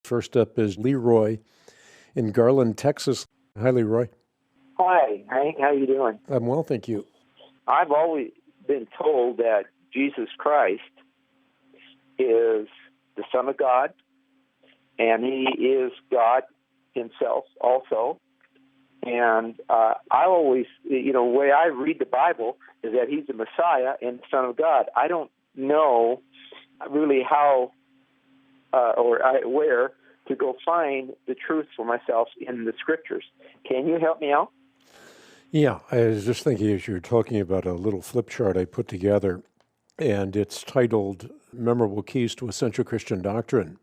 First up is Leroy in Garland, Texas. Hi, Leroy. Hi, Hank. How you doing? I'm well, thank you. I've always been told that Jesus Christ is the Son of God, and He is God Himself also. And I always, the way I read the Bible is that He's the Messiah and the Son of God. I don't know really how where to go find the truth for myself in the Scriptures. Can you help me out? Yeah, I was just thinking as you were talking about a little flip chart I put together, and it's titled Memorable Keys to Essential Christian Doctrine.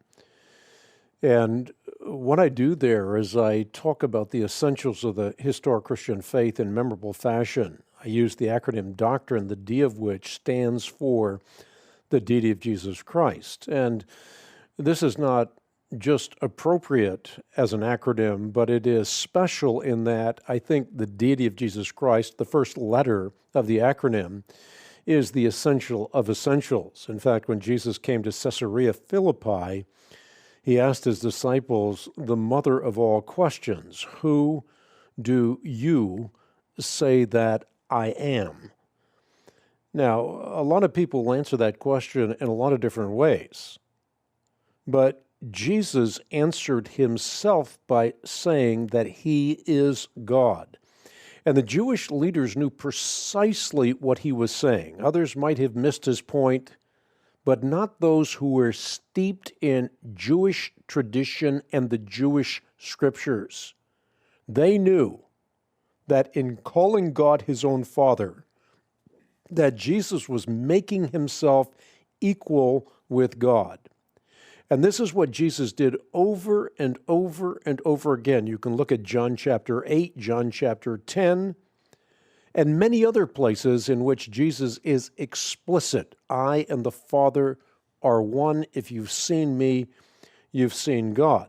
And what I do there is I talk about the essentials of the historic Christian faith in memorable fashion. I use the acronym doctrine, the D of which stands for the deity of Jesus Christ. And this is not just appropriate as an acronym, but it is special in that I think the deity of Jesus Christ, the first letter of the acronym, is the essential of essentials. In fact, when Jesus came to Caesarea Philippi, He asked His disciples the mother of all questions, who do you say that I am? Now, a lot of people answer that question in a lot of different ways, but Jesus answered Himself by saying that He is God. And the Jewish leaders knew precisely what He was saying. Others might have missed His point, but not those who were steeped in Jewish tradition and the Jewish scriptures. They knew that in calling God His own Father, that Jesus was making Himself equal with God. And this is what Jesus did over and over and over again. You can look at John chapter 8, John chapter 10, and many other places in which Jesus is explicit. I and the Father are one. If you've seen me, you've seen God.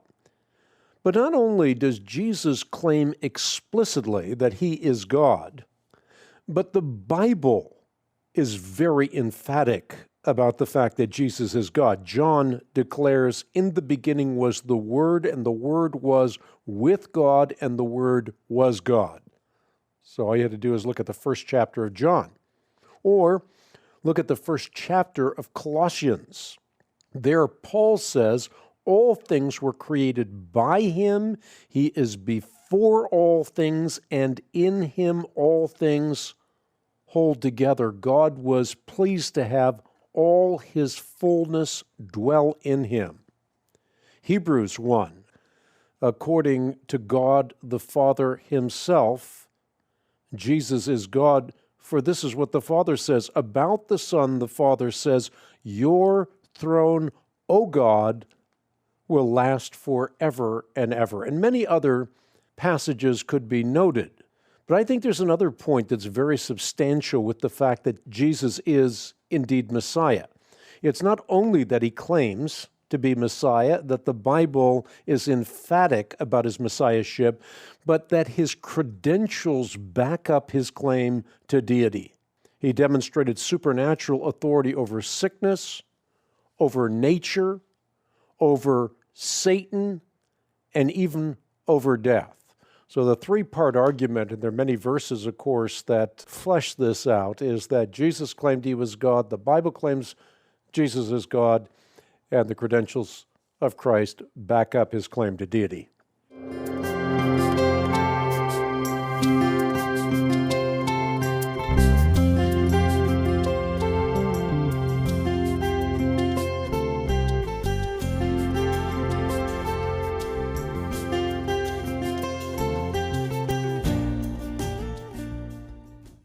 But not only does Jesus claim explicitly that He is God, but the Bible is very emphatic about the fact that Jesus is God. John declares, in the beginning was the Word, and the Word was with God, and the Word was God. So all you had to do is look at the first chapter of John, or look at the first chapter of Colossians. There, Paul says, all things were created by Him. He is before all things, and in Him all things hold together. God was pleased to have all His fullness dwell in Him. Hebrews 1, according to God the Father Himself, Jesus is God, for this is what the Father says. About the Son, the Father says, your throne, O God, will last forever and ever. And many other passages could be noted. But I think there's another point that's very substantial with the fact that Jesus is indeed Messiah. It's not only that He claims to be Messiah, that the Bible is emphatic about His Messiahship, but that His credentials back up His claim to deity. He demonstrated supernatural authority over sickness, over nature, over Satan, and even over death. So the three-part argument, and there are many verses, of course, that flesh this out, is that Jesus claimed He was God, the Bible claims Jesus is God, and the credentials of Christ back up His claim to deity.